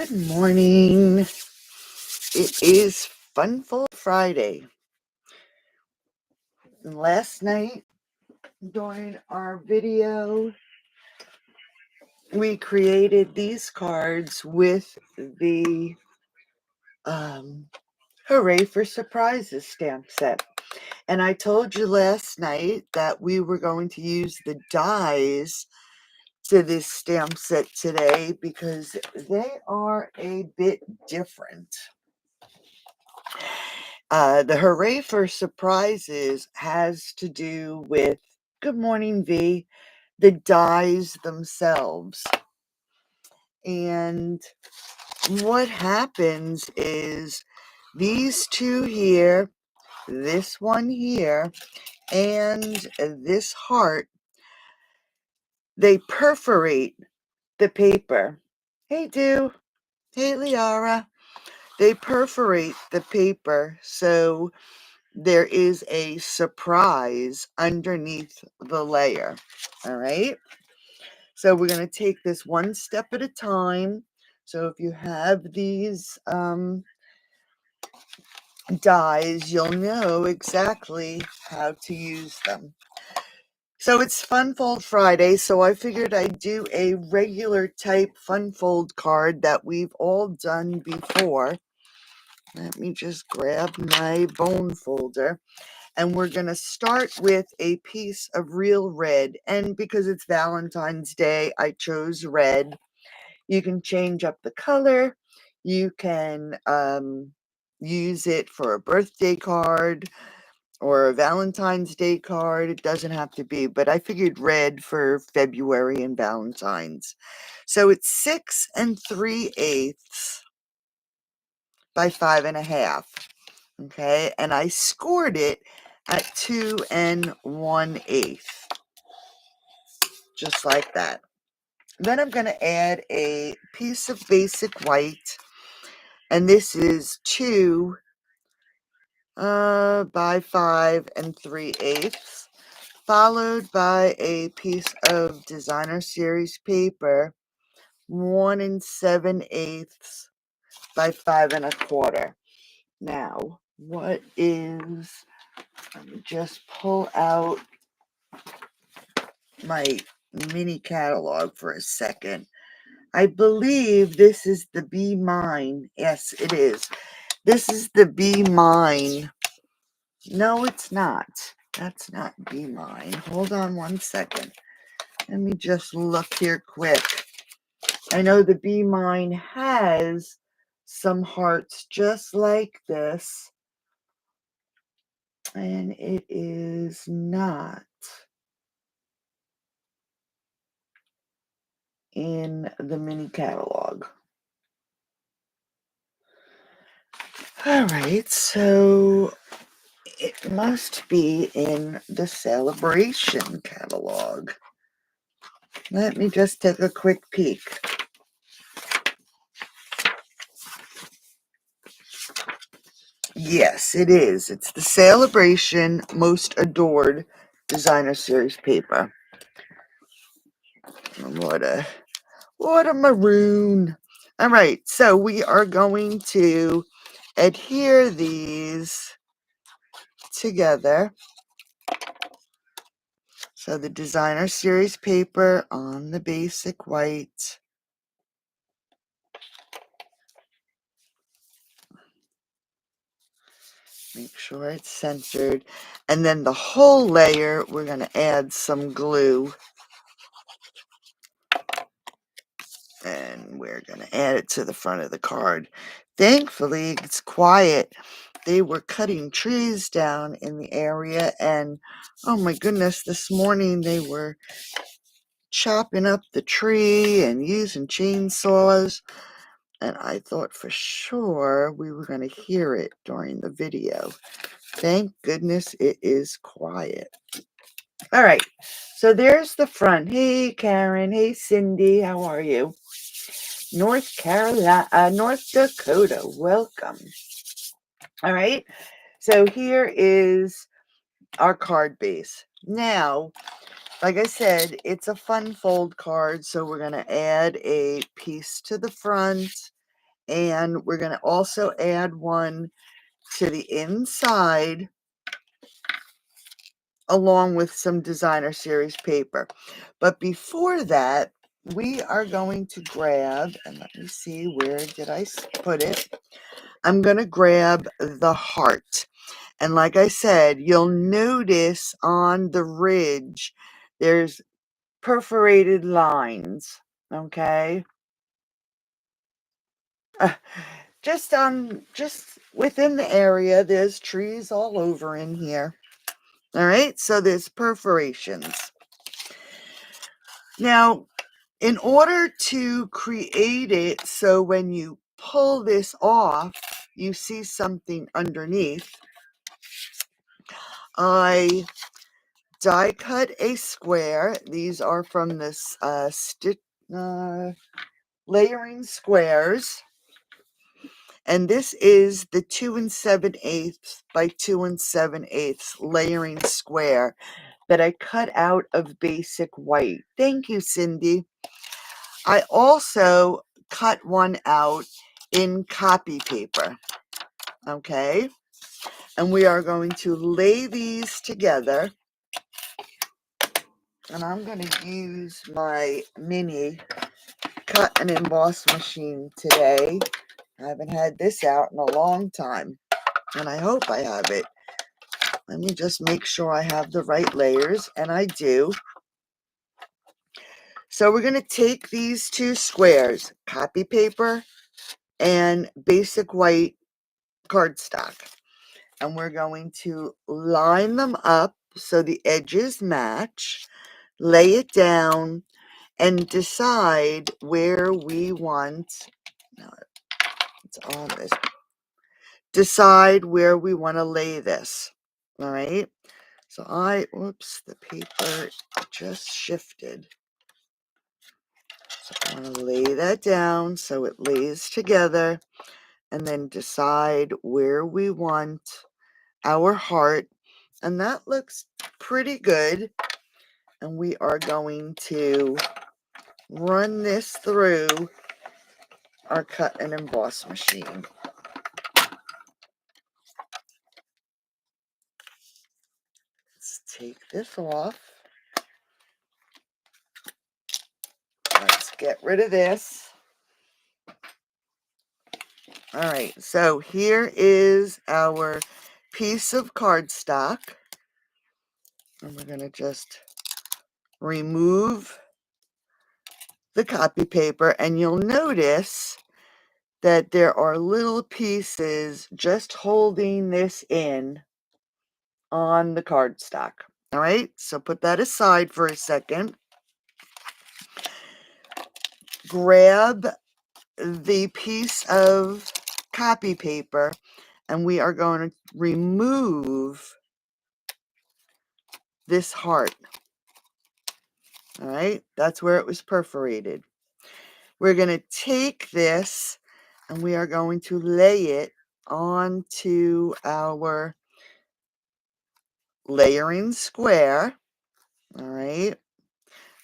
Good morning. It is Funful Friday. And last night during our video, we created these cards with the Hooray for Surprises stamp set. And I told you last night that we were going to use the dies to this stamp set today because they are a bit different. The Hooray for Surprises has to do with, good morning, V, the dies themselves. And what happens is these two here, this one here, and this heart, they perforate the paper. Hey, Do. Hey, Liara. They perforate the paper so there is a surprise underneath the layer. All right. So we're going to take this one step at a time. So if you have these dies, you'll know exactly how to use them. So it's Fun Fold Friday, so I figured I'd do a regular type Fun Fold card that we've all done before. Let me just grab my bone folder. And we're going to start with a piece of real red. And because it's Valentine's Day, I chose red. You can change up the color. You can use it for a birthday card or a Valentine's Day card. It doesn't have to be, but I figured red for February and Valentine's. So it's 6 3/8 by 5 1/2. Okay, and I scored it at 2 1/8, just like that. Then I'm going to add a piece of basic white, and this is 2 by 5 3/8, followed by a piece of designer series paper, 1 7/8 by 5 1/4. Now, what is, let me just pull out my mini catalog for a second. I believe this is the Be Mine. Yes, it is. This is the Be Mine. No, it's not. That's not Be Mine. Hold on one second. Let me just look here quick. I know the Be Mine has some hearts just like this, and it is not in the mini catalog. All right, so it must be in the Celebration catalog. Let me just take a quick peek. Yes, it is. It's the Celebration Most Adored Designer Series paper. What a maroon. All right, so we are going to adhere these together. So the Designer Series paper on the basic white. Make sure it's centered. And then the whole layer, we're going to add some glue. And we're going to add it to the front of the card. Thankfully, it's quiet. They were cutting trees down in the area. And, oh my goodness, this morning they were chopping up the tree and using chainsaws. And I thought for sure we were going to hear it during the video. Thank goodness it is quiet. All right, so there's the front. Hey, Karen. Hey, Cindy. How are you? North Dakota. Welcome. All right, so here is our card base. Now, like I said, it's a fun fold card, so we're going to add a piece to the front And we're going to also add one to the inside along with some designer series paper. But before that, we are going to grab, and let me see, where did I put it? I'm going to grab the heart. And like I said, you'll notice on the ridge, there's perforated lines, okay? Just within the area, there's trees all over in here. All right, so there's perforations. Now, in order to create it so when you pull this off, you see something underneath, I die cut a square. These are from this layering squares. And this is the 2 7/8 by 2 7/8 layering square that I cut out of basic white. Thank you, Cindy. I also cut one out in copy paper. Okay. And we are going to lay these together. And I'm going to use my mini cut and emboss machine today. I haven't had this out in a long time, and I hope I have it. Let me just make sure I have the right layers, and I do. So we're going to take these two squares, copy paper and basic white cardstock, and we're going to line them up so the edges match, lay it down, and decide where we want, no, it's all this, decide where we want to lay this. All right. So whoops, the paper just shifted. So I want to lay that down so it lays together and then decide where we want our heart. And that looks pretty good. And we are going to run this through our cut and emboss machine. Let's take this off. Let's get rid of this. All right, so here is our piece of cardstock. And we're going to just remove the copy paper. And you'll notice that there are little pieces just holding this in on the cardstock. All right, so put that aside for a second. Grab the piece of copy paper, and we are going to remove this heart. All right, that's where it was perforated. We're going to take this and we are going to lay it onto our layering square. All right,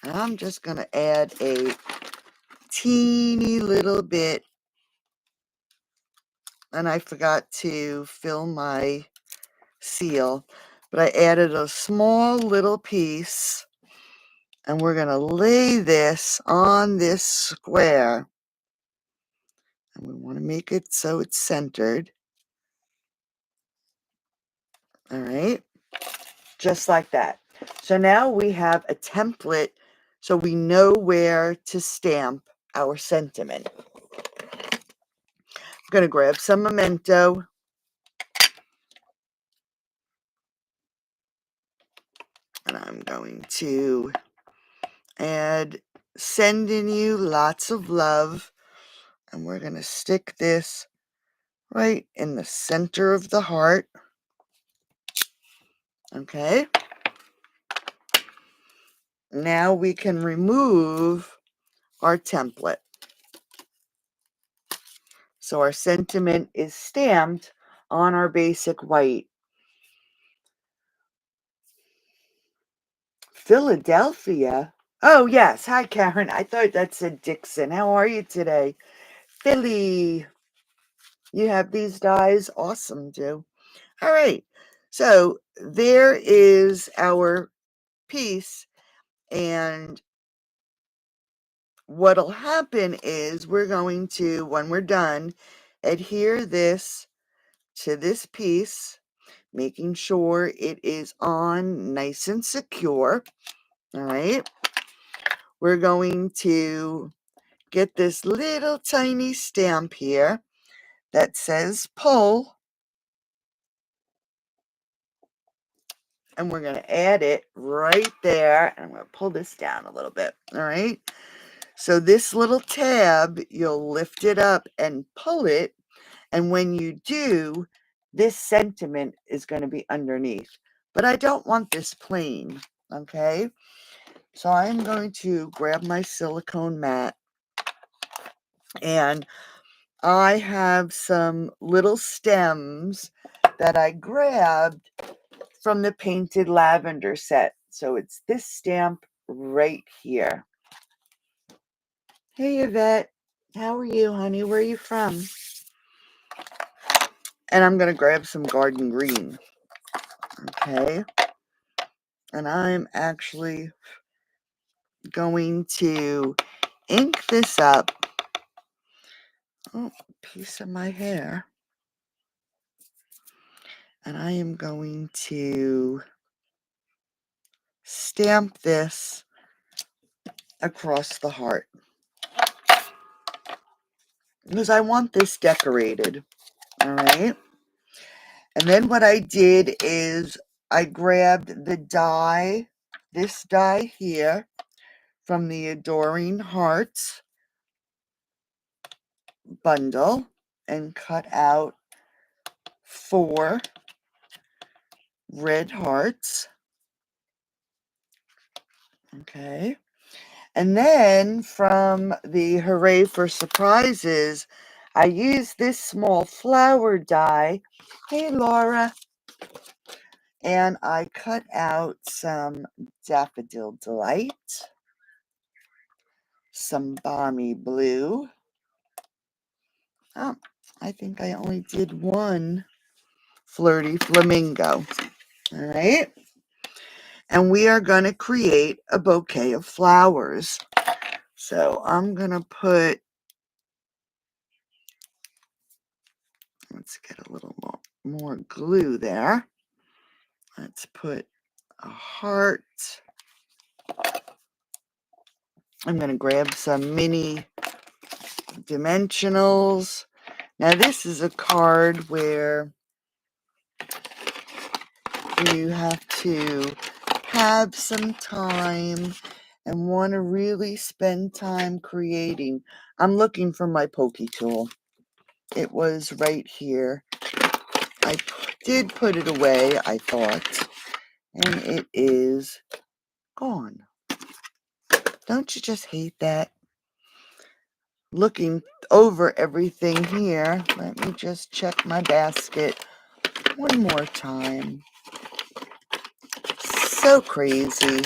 and I'm just going to add a teeny little bit, and I forgot to fill my seal, but I added a small little piece, and we're going to lay this on this square, and we want to make it so it's centered. All right, just like that. So now we have a template so we know where to stamp our sentiment. I'm going to grab some memento. And I'm going to add sending you lots of love. And we're going to stick this right in the center of the heart. Okay. Now we can remove our template. So our sentiment is stamped on our basic white. Philadelphia? Oh, yes. Hi, Karen. I thought that said Dixon. How are you today? Philly. You have these dies? Awesome, do. All right. So there is our piece. And what'll happen is we're going to, when we're done, adhere this to this piece, making sure it is on nice and secure. All right. We're going to get this little tiny stamp here that says pull, and we're going to add it right there. And I'm going to pull this down a little bit. All right. So this little tab, you'll lift it up and pull it. And when you do, this sentiment is going to be underneath. But I don't want this plain, okay? So I'm going to grab my silicone mat. And I have some little stems that I grabbed from the Painted Lavender set. So it's this stamp right here. Hey, Yvette. How are you, honey? Where are you from? And I'm going to grab some garden green. Okay. And I'm actually going to ink this up. Oh, piece of my hair. And I am going to stamp this across the heart, because I want this decorated. All right. And then what I did is I grabbed the die, this die here, from the Adoring Hearts bundle, and cut out 4 red hearts. Okay. And then from the Hooray for Surprises, I used this small flower die. Hey, Laura. And I cut out some Daffodil Delight, some Balmy Blue. Oh, I think I only did one Flirty Flamingo. All right. And we are going to create a bouquet of flowers. So I'm going to put, let's get a little more glue there. Let's put a heart. I'm going to grab some mini dimensionals. Now this is a card where you have to have some time and want to really spend time creating. I'm looking for my pokey tool. It was right here. I did put it away, I thought, and it is gone. Don't you just hate that? Looking over everything here. Let me just check my basket one more time. So crazy.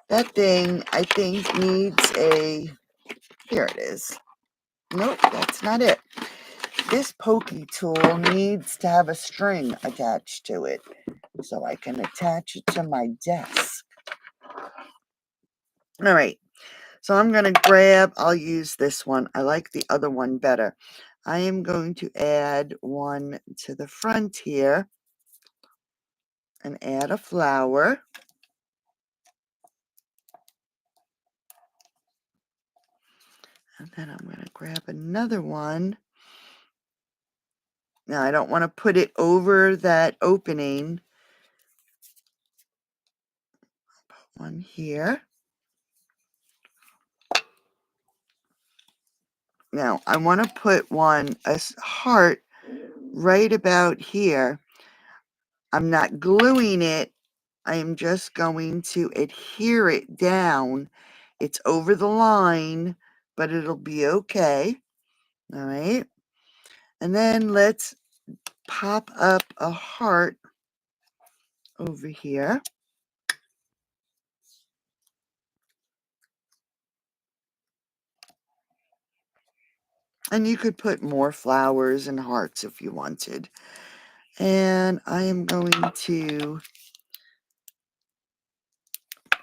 That thing, I think, needs a... Here it is. Nope, that's not it. This pokey tool needs to have a string attached to it so I can attach it to my desk. All right. So I'm going to grab, I'll use this one. I like the other one better. I am going to add one to the front here and add a flower. And then I'm going to grab another one. Now I don't want to put it over that opening. Put one here. Now I want to put one, a heart, right about here. I'm not gluing it. I am just going to adhere it down. It's over the line, but it'll be okay. All right. And then let's pop up a heart over here. And you could put more flowers and hearts if you wanted. And I am going to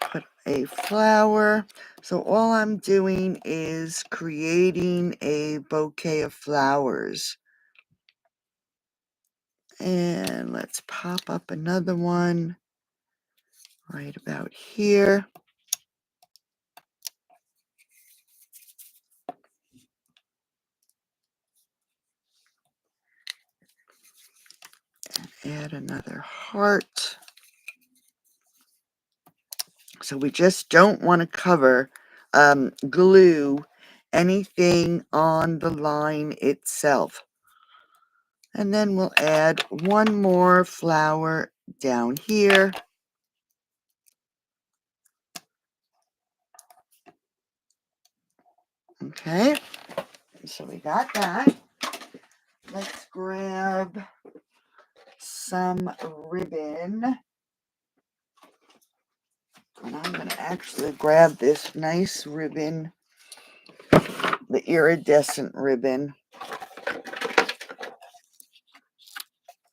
put a flower. So all I'm doing is creating a bouquet of flowers. And let's pop up another one right about here. Add another heart. So we just don't want to cover, glue anything on the line itself. And then we'll add one more flower down here. Okay, so we got that. Let's grab some ribbon. And I'm going to actually grab this nice ribbon, the iridescent ribbon.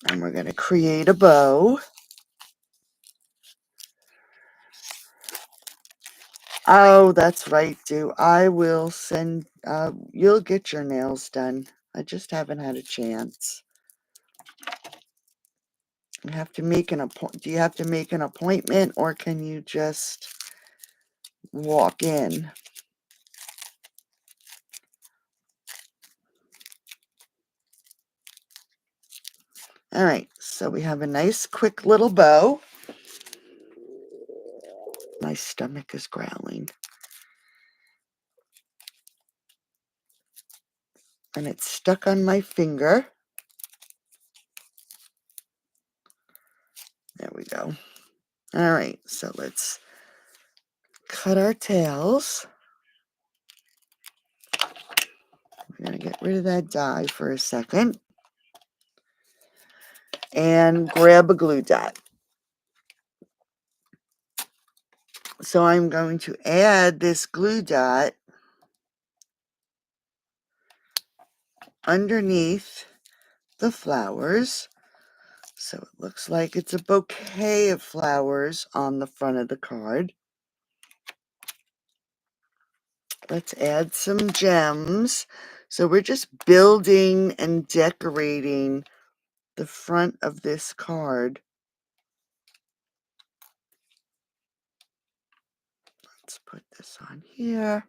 And we're going to create a bow. Oh, that's right, Dew. I will send, you'll get your nails done. I just haven't had a chance. You have to make an appointment. Do you have to make an appointment, or can you just walk in? All right, so we have a nice, quick little bow. My stomach is growling. And it's stuck on my finger. There we go. All right, so let's cut our tails. We're going to get rid of that dye for a second. And grab a glue dot. So I'm going to add this glue dot underneath the flowers. So it looks like it's a bouquet of flowers on the front of the card. Let's add some gems. So we're just building and decorating the front of this card. Let's put this on here.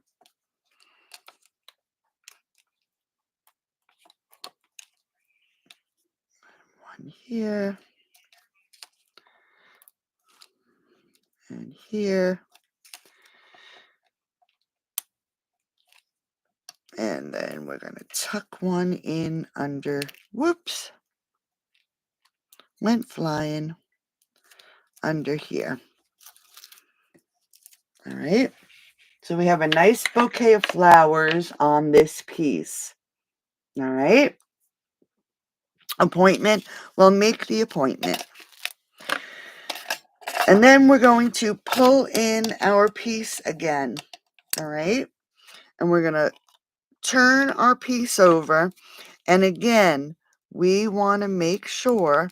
One here. And here. And then we're going to tuck one in under, whoops, went flying under here. All right. So we have a nice bouquet of flowers on this piece. All right. Appointment. Well, make the appointment. And then we're going to pull in our piece again. All right. And we're going to turn our piece over. And again, we want to make sure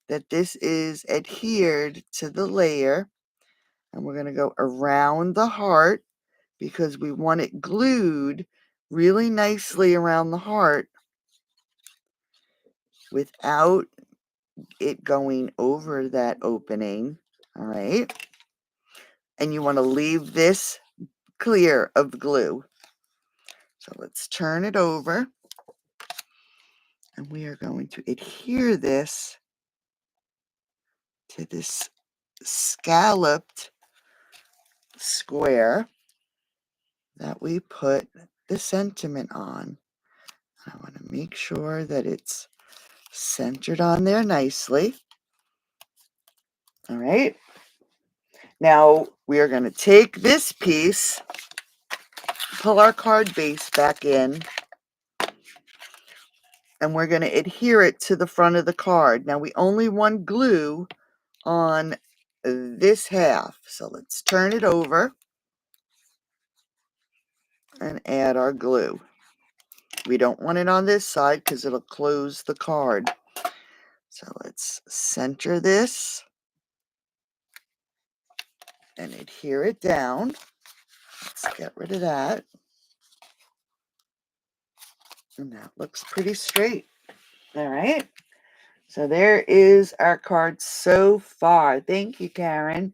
that this is adhered to the layer. And we're going to go around the heart because we want it glued really nicely around the heart without it going over that opening. All right. And you want to leave this clear of glue. So let's turn it over. And we are going to adhere this to this scalloped square that we put the sentiment on. I want to make sure that it's centered on there nicely. All right. Now we are going to take this piece, pull our card base back in, and we're going to adhere it to the front of the card. Now we only want glue on this half. So let's turn it over and add our glue. We don't want it on this side because it'll close the card. So let's center this and adhere it down. Let's get rid of that. And that looks pretty straight. All right. So there is our card so far. Thank you, Karen.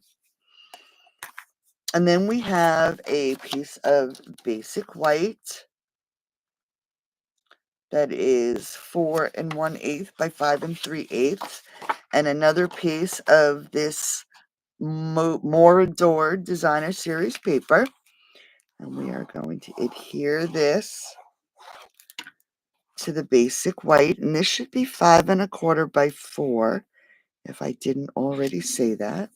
And then we have a piece of basic white that is 4 1/8 by 5 3/8, and another piece of this More Adored Designer Series paper. And we are going to adhere this to the basic white, and this should be 5 1/4 by 4, if I didn't already say that.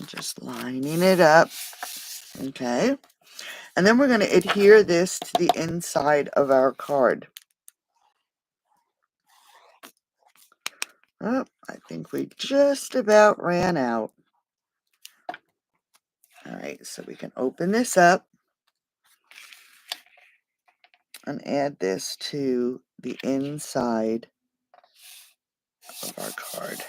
Just lining it up. Okay. And then we're going to adhere this to the inside of our card. Oh, I think we just about ran out. All right, so we can open this up and add this to the inside of our card.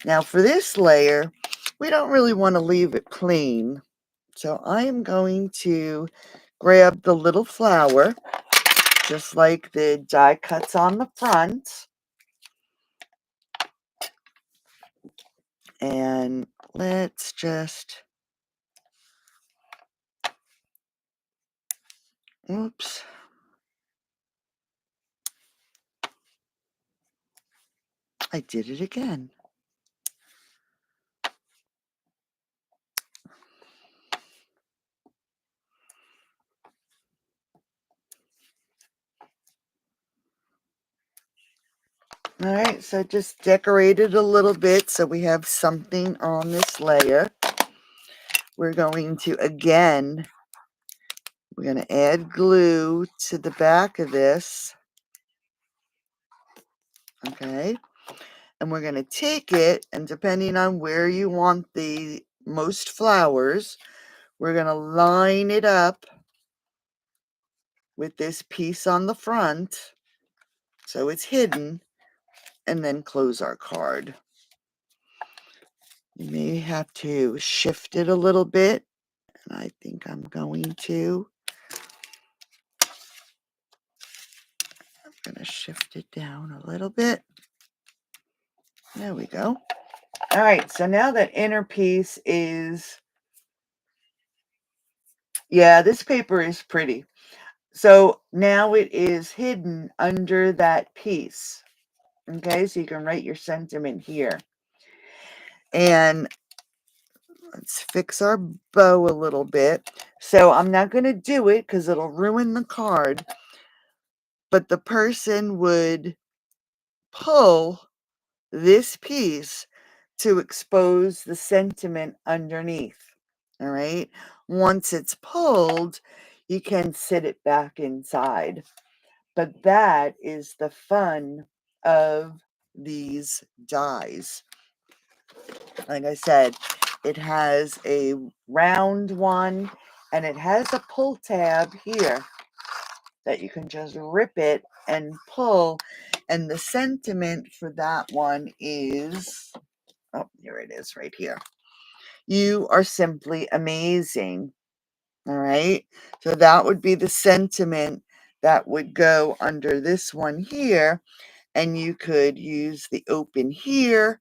Now for this layer, we don't really want to leave it plain. So I am going to grab the little flower, just like the die cuts on the front. And let's just, oops. I did it again. All right, so just decorate it a little bit so we have something on this layer. We're going to, again, we're going to add glue to the back of this. Okay, and we're going to take it, and depending on where you want the most flowers, we're going to line it up with this piece on the front so it's hidden, and then close our card. You may have to shift it a little bit, and I think I'm going to. I'm going to shift it down a little bit. There we go. All right, so now that inner piece is, yeah, this paper is pretty. So now it is hidden under that piece. Okay, so you can write your sentiment here. And let's fix our bow a little bit. So I'm not going to do it because it'll ruin the card. But the person would pull this piece to expose the sentiment underneath. All right. Once it's pulled, you can sit it back inside. But that is the fun of these dies. Like I said, it has a round one and it has a pull tab here that you can just rip it and pull. And the sentiment for that one is, oh, here it is right here. You are simply amazing. All right. So that would be the sentiment that would go under this one here. And you could use the open here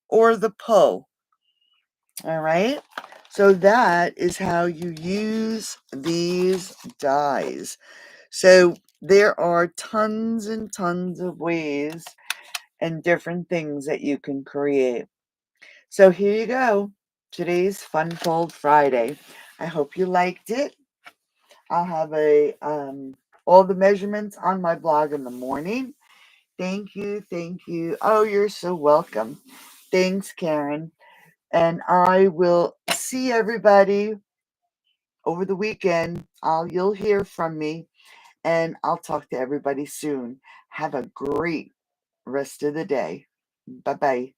or the pull. All right. So that is how you use these dies. So there are tons and tons of ways and different things that you can create. So here you go. Today's Fun Fold Friday. I hope you liked it. I'll have all the measurements on my blog in the morning. Thank you. Thank you. Oh, you're so welcome. Thanks, Karen. And I will see everybody over the weekend. You'll hear from me, and I'll talk to everybody soon. Have a great rest of the day. Bye bye.